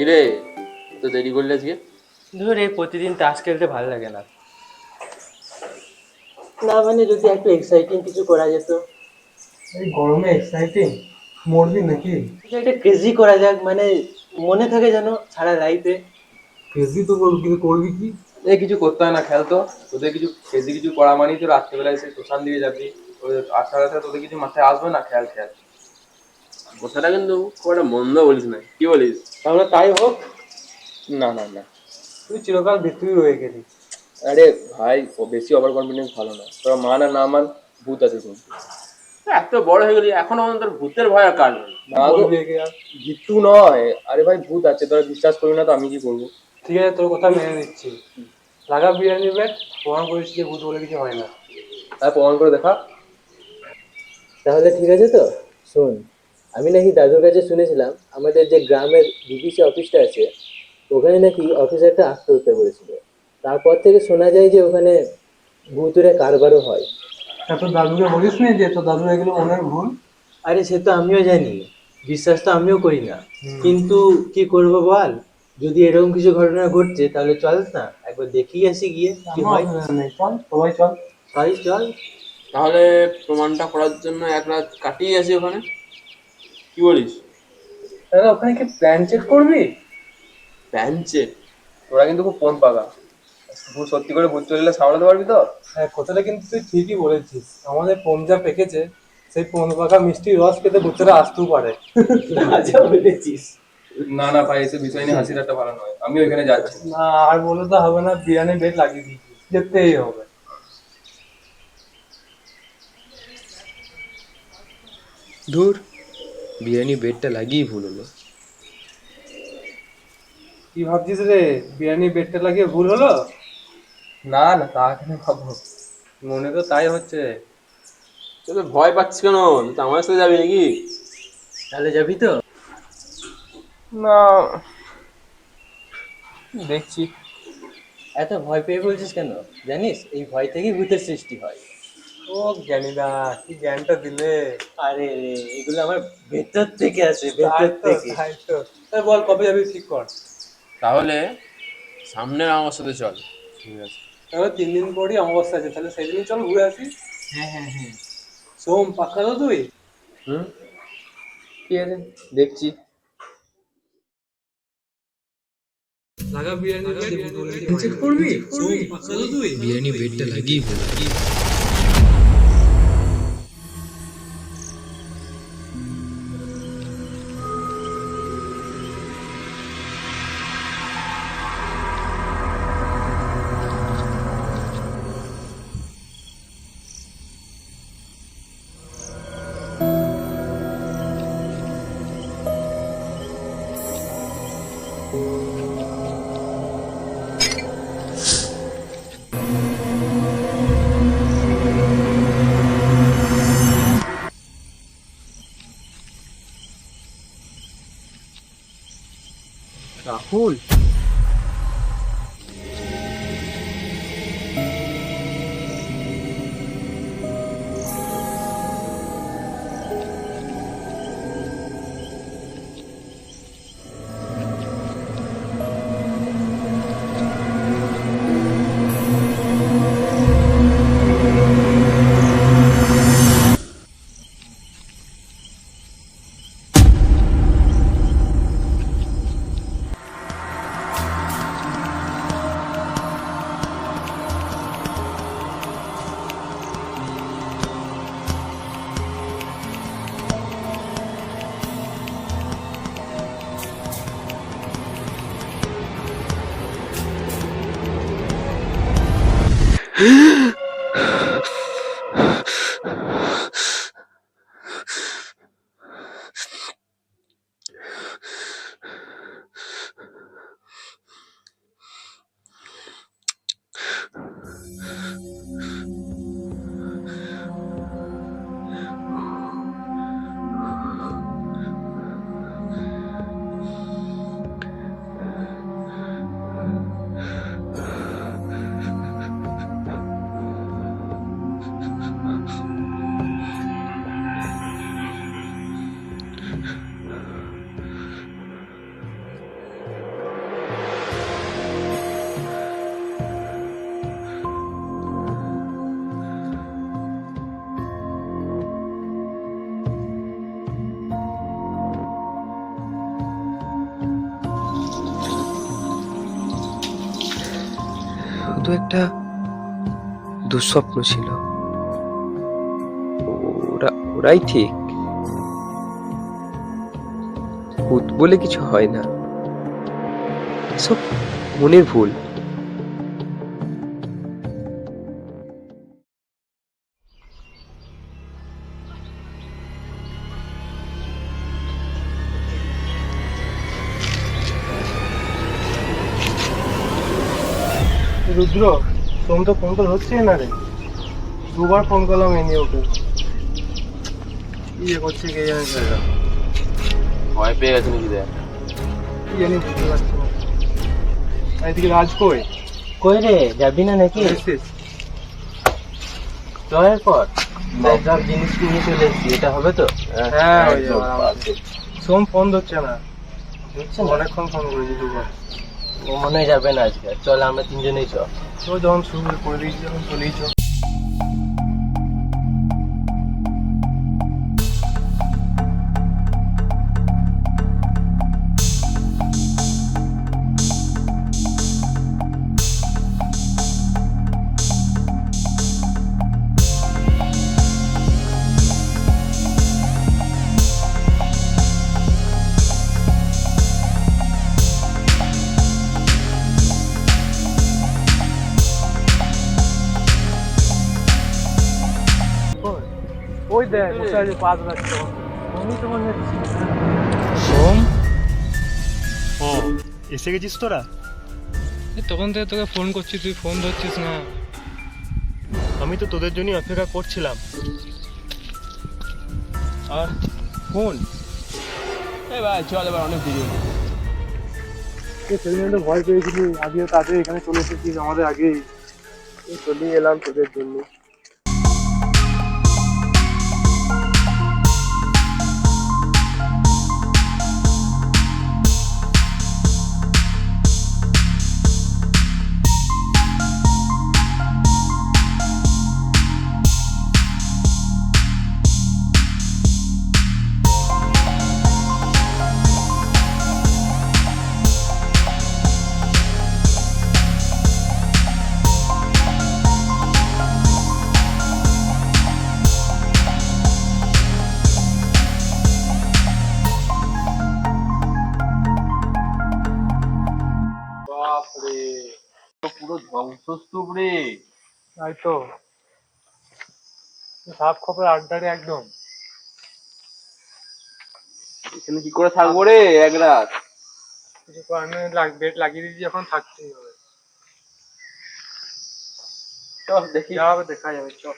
কিরে, তো দেরি করলে আজকে? ধর এই প্রতিদিন তাস খেলতে ভালো লাগে না। না মানে যদি একটু এক্সাইটিং কিছু করা যেত, এই গরমে এক্সাইটিং মরবি নাকি? কিছু একটা ক্রেজি করা যাক, মানে মনে থাকে যেন সারা লাইফে। ক্রেজি তো করবি, কিন্তু করবি কি? এই কিছু করতে হয় না, খেল তো। তোদের কিছু বেশি কিছু করা মানেই তো রাত্রেবেলায় এসে শ্মশান দিয়ে যাবি। ওই আচ্ছা তোদের কিছু মাথায় আসবে না, খেয়াল খেয়াল। কথাটা কিন্তু খুব একটা মন্দ বলিস না, কি বলিস? তাহলে তাই হোক। না না না, তুই চিরকাল ভিতরে রয়ে গেলি। আরে ভাই, ও বেশি ওভার কনফিডেন্স ভালো না। তোরা মান আর না মান, ভূত আছে কিন্তু। এত বড় হয়ে গেলি এখনো পর্যন্ত তোর ভূতের ভয় আর কার নেই? না গো, বলবি একে আর? ভীতু নয়, আরে ভাই ভূত আছে, তোরা বিশ্বাস করবি না তো আমি কি করবো? ঠিক আছে, তোর কথা মেনে নিচ্ছি। লাগা বিরিয়ানি ব্যাট, প্রমাণ করেছি যে ভূত বলে কিছু হয় না। তাই প্রমাণ করে দেখা। তাহলে ঠিক আছে তো, শোন। আমি নাকি দাদুর কাছে শুনেছিলাম আমাদের যে গ্রামের বিডিসি অফিসটা আছে, ওখানে নাকি অফিসারটা আত্মহত্যা করেছিল। তারপর থেকে শোনা যায় যে ওখানে ভূতুরে কারবারও হয়। তা তোর দাদুকে বলিস নি যে তোর দাদুর এগুলো মনের ভুল? আরে সে তো আমিও জানি, বিশ্বাস তো আমিও করি না, কিন্তু কি করব বল। যদি এরকম কিছু ঘটনা ঘটছে তাহলে চল না একবার দেখিয়ে আসি গিয়ে কি আমার হয়। অসুবিধা নেই, চল সবাই চল। চল চল। তাহলে প্রমাণটা করার জন্য এক রাত কাটিয়ে আসি ওখানে, কি বলিস? তাহলে ওখানে কি প্ল্যান চেক করবি? বেঞ্চে? তোরা কিন্তু খুব ফোন পাকা। ভূত সত্যি করে ভূত চলে এলে সামলাতে পারবি তো? হ্যাঁ, কথাটা কিন্তু তুই ঠিকই বলেছিস। আমাদের পঞ্জা পেকেছে, সেই পন পাকা মিষ্টি রস খেতে ভূতেরা আসতেও পারে। আচ্ছা বলেছিস। না না ভাই, এসে বিষয় নিয়ে হাসির একটা ভালো নয়, আমি ওইখানে যাচ্ছি। না, আর বলে তো হবে না, বিরিয়ানি বেড লাগিয়ে দিয়েছি, যেতেই হবে। ধুর, বিরিয়ানি বেডটা লাগিয়েই ভুল হলো। কি ভাবছিস রে, বিরিয়ানি বেডটা লাগিয়ে ভুল হলো? না না, তা কেন ভাববো? মনে তো তাই হচ্ছে। তবে ভয় পাচ্ছি কেন? তুই তো আমার সাথে যাবি নাকি? তাহলে যাবি তো? না, দেখছি। এত ভয় পেয়ে বলছিস কেন? জানিস এই ভয় থেকেই ভূতের সৃষ্টি হয়। ও জ্ঞানীদা, কি জ্ঞানটা দিলে! আরে রে, এগুলো আমার ভেতর থেকে আসে, তাই ভেতর তো, থেকে। তাই তো। তাই বল, কবে যাবি ঠিক কর। তাহলে সামনের আমার সাথে চল। ঠিক আছে। তাহলে 3 দিন পরই অমাবস্যা আছে, তাহলে সেদিনই চল ঘুরে আসি। হ্যাঁ হ্যাঁ হ্যাঁ। সোম, পাক্কা তো তুই? হুম, ঠিক আছে, দেখছি। লাগা বিরিয়ানি চেক করবি? সোম, পাক্কা তো তুই? বিরিয়ানি বেডটা লাগিয়েই ভুল হলো। রাহুল, শুধু একটা দুঃস্বপ্ন ছিল। ওরাই ঠিক। ভূত বলে কিছু হয় না, সব মনের ভুল। রুদ্র, তোম তো ফোন তো হচ্ছে না রে। দুবার ফোন করলাম এ নিয়ে ওকে, ইয়ে করছে কে জানে জায়গা, ভয় পেয়ে গেছে নাকি দেখ। কি জানি বুঝতে পারছি না। আর এদিকে রাজ কই? কই রে, যাবি না নাকি? এসেছিস? জয়ের পর সব জিনিস কিনে চলে এসেছি, এটা হবে তো? হ্যাঁ, ওই একদম যে perfect। সোম ফোন ধরছে না, বুঝছো না? অনেকক্ষণ ফোন করেছি দুবার। ও মনে হয় যাবে না আজকে, চল আমরা তিনজনেই চল। তো যখন শুরু করে দিয়েছি যখন চলেই চল। ওই দেখ বসে আছে 5 লাখ টাকা, আমি তো মনে হচ্ছে। সোম, ও এসে গেছিস তোরা? তখন থেকে তোকে ফোন করছি, তুই ফোন ধরছিস না। আমি তো তোদের জন্যই অপেক্ষা করছিলাম। আর ফোন এই ভাই চল, এবার অনেক দেরি হলো। সেদিন তো ভয় পেয়েছিলি, আজকে তাড়াতাড়ি এখানে চলে এসেছিস আমাদের আগেই। চলেই এলাম তোদের জন্য। বাপরে, তো পুরো ধ্বংসস্তূপ রে। তাই তো, সাপ খপের আড্ডারে একদম। এখানে কি করে থাকবো রে এক রাত? কিছু করার নেই, বেড লাগিয়ে দিয়েছি, এখন থাকতেই হবে। চল দেখি। যা হবে দেখা যাবে, চল।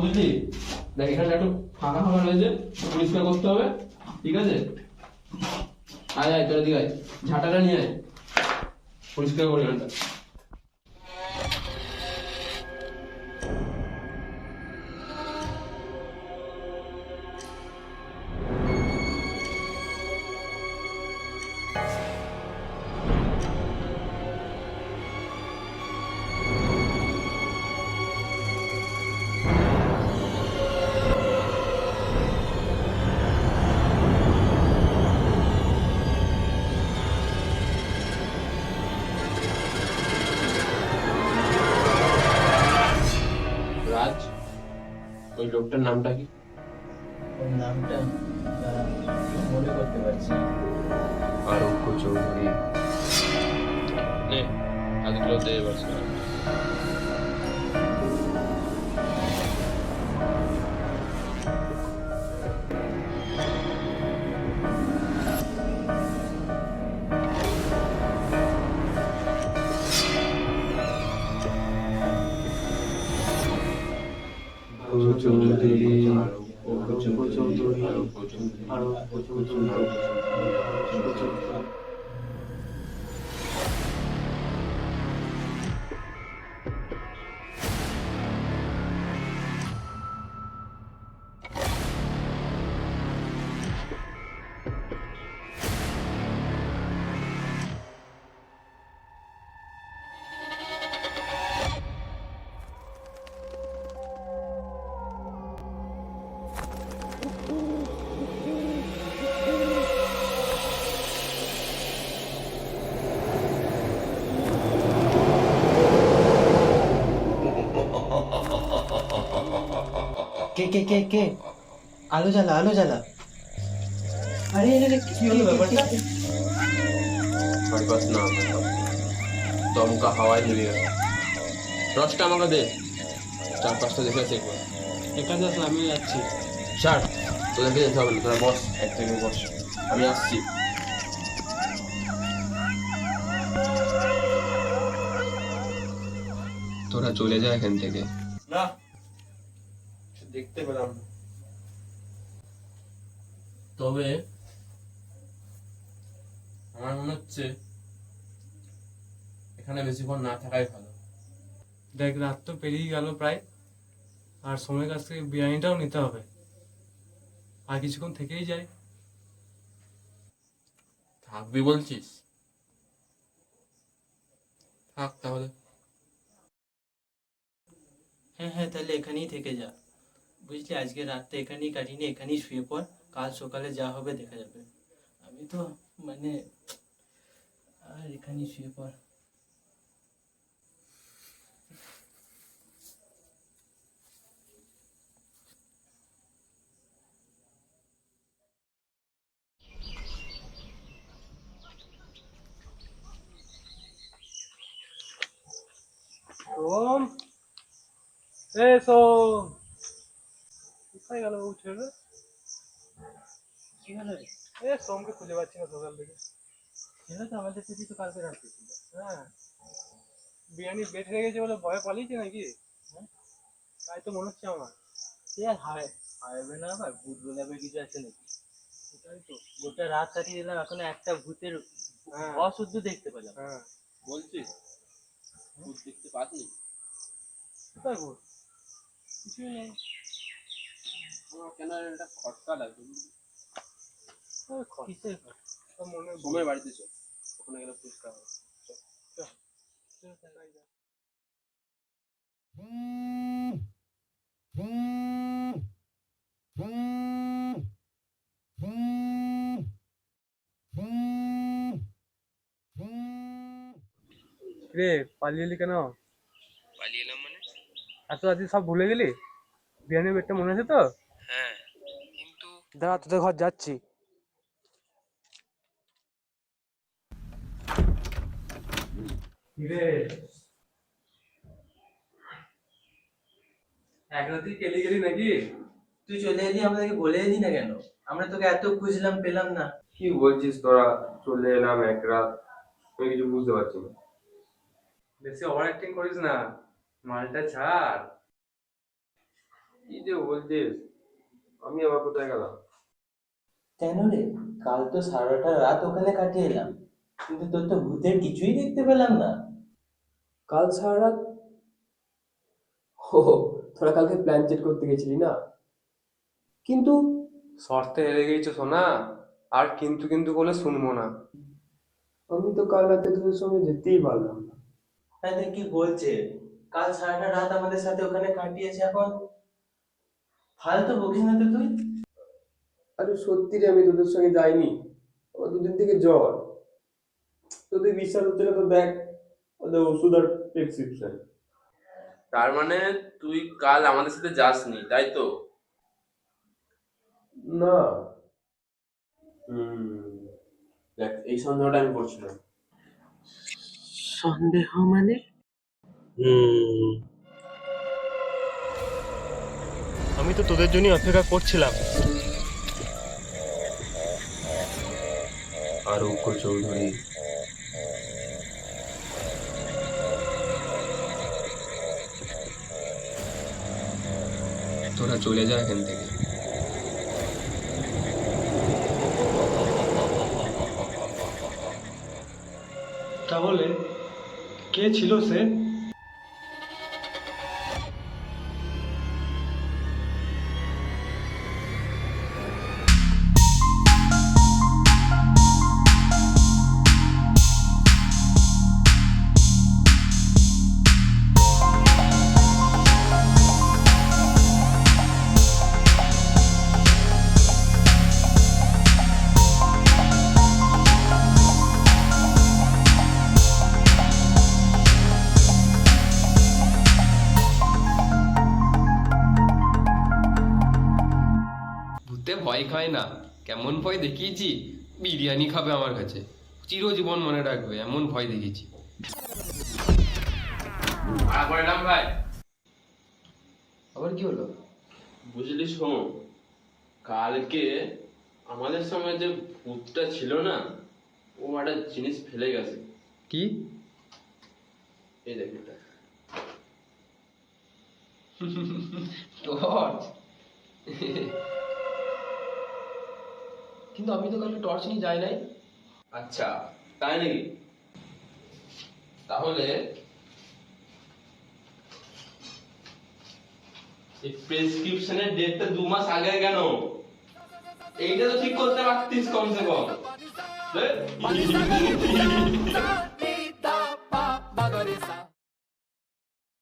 বুঝলি, দেখ এখানে একটু ফাঁকা ফাঁকা রয়েছে, পরিষ্কার করতে হবে, ঠিক আছে? আয় আয়, তোর দিকে আয়, ঝাঁটাটা নিয়ে আয়, পরিষ্কার করে এখানটা। রাজ, ওই লোকটার নামটা কি? ওর নামটা মনে করতে পারছি না। আরোগ্য চৌধুরী। নে, হাতগুলো দে এবার। কে কে কে কে আলো জ্বালা, আলো জ্বালা। আরে আরে কি হলো ব্যাপারটা? ভয় পাস না, দমকা হাওয়ায় নিয়ে গেল। টর্চটা আমাকে দে, চারপাশটা দেখে আছে একবার। এখানে আসলে আমি যাচ্ছি। ছাড়, তোদেরকে যেতে হবে না, তোরা বস, এক জায়গায় বস, আমি আসছি। তোরা চলে যা এখান থেকে। না, দেখতে পেলাম না। তবে আমার মনে হচ্ছে এখানে বেশিক্ষণ না থাকাই ভালো। দেখ, রাত তো পেরিয়ে গেল প্রায়, আর সময়ের কাছ থেকে বিরিয়ানিটাও নিতে হবে। আর কিছুক্ষণ থেকেই যাই। থাকবি বলছিস? থাক তাহলে। হ্যাঁ হ্যাঁ, তাহলে এখানেই থেকে যা। বুঝলি, আজকে রাতটা এখানেই কাটিনি, এখানেই শুয়ে পড়, কাল সকালে যা হবে দেখা যাবে। আমি তো মানে আর এখানেই শুয়ে পড়। সোম, এ সোম, কোথায় গেল ও ছেলে? কি হলো রে? এ সোমকে খুঁজে পাচ্ছি না সকাল থেকে। ছেলে তো আমাদের সাথে তো কালকে রাত্রে ছিল। হ্যাঁ, বিরিয়ানি বেড হয়ে গেছে বলে ভয়ে পালিয়েছে নাকি? হ্যাঁ? তাই তো মনে হচ্ছে আমার। সে আর হারাবে না, আবার ভূত গোলাপের কিছু আছে নাকি? সেটাই তো। গোটা রাত কাটিয়ে দিলাম, এখনো একটা ভূতের হ্যাঁ অশুদ্ধ দেখতে পেলাম। হ্যাঁ, বলছিস ভূত দেখতে পাসনি? কোথায় ভূত? কিছুই নেই। আমার কেন এটা খটকা লাগবে। কিসের ঘর? সব মনে সোমের বাড়িতে চল, ওখানে গেলে পরিষ্কার হবে। রে, পালিয়ে এলি কেন? পালিয়ে এলাম মানে? এত রাতে সব ভুলে গেলি? বিরিয়ানির বেডটা মনে আছে তো? হ্যাঁ, কিন্তু দাঁড়া, তোদের ঘর যাচ্ছি। রে, এক রাতেই কেলি গেলি নাকি? তুই চলে এলি, আমাদেরকে বলে এলি না কেন? আমরা তোকে এত খুঁজলাম, পেলাম না। কি বলছিস তোরা? চলে এলাম এক রাত, আমি কিছু বুঝতে পারছি না। বেশি ওভার অ্যাক্টিং করিস না, মালটা ছাড়। কি যে বলছিস? আমি আবার কোথায় গেলাম? কেন রে? কাল তো সারাটা রাত ওখানে কাটিয়ে এলাম, কিন্তু তোর তো ভূতের কিছুই দেখতে পেলাম না। কাল সারা রাত? ও, তোরা কালকে প্ল্যান চেট করতে গেছিলি না? কিন্তু শর্তে হেরে গেছো সোনা, আর কিন্তু কিন্তু বলে শুনবো না। আমি তো কাল রাতে তোদের সঙ্গে যেতেই পারলাম না। তাহলে কি বলছে? কাল সারাটা রাত আমাদের সাথে ওখানে কাটিয়েছে, এখন ফালতু বকিস না তো তুই। আরে সত্যি রে, আমি তোদের সঙ্গে যাইনি। আমার দুদিন থেকে জ্বর। তোদের বিশ্বাস হচ্ছে না তো দেখ ওদের ওষুধ আর প্রেসক্রিপশন। তার মানে তুই কাল আমাদের সাথে যাসনি, তাই তো? না, দেখ, এই সন্দেহটা আমি করছিলাম। সন্দেহ মানে? আমি তো তোদের জন্যই অপেক্ষা করছিলাম। আরোগ্য চৌধুরী, তোরা চলে যা এখান থেকে। তাহলে কে ছিল সে? ভয় খায় না, কেমন ভয় দেখিয়েছি, বিরিয়ানি খাবে আমার কাছে, চিরজীবন মনে রাখবে এমন ভয় দেখিয়েছি। ভাই আবার কি হলো? বুঝলি শোন, কালকে আমাদের সময় যে ভূতটা ছিল না, ও একটা জিনিস ফেলে গেছে। কি? এই দেখ এটা। টর্চ? কিন্তু আমি তো কালকে টর্চ নিয়ে যাই নাই। আচ্ছা তাই নাকি? তাহলে এই প্রেসক্রিপশনের ডেটটা 2 মাস আগে কেন? এইটা তো ঠিক করতে পারতিস কমসে কম।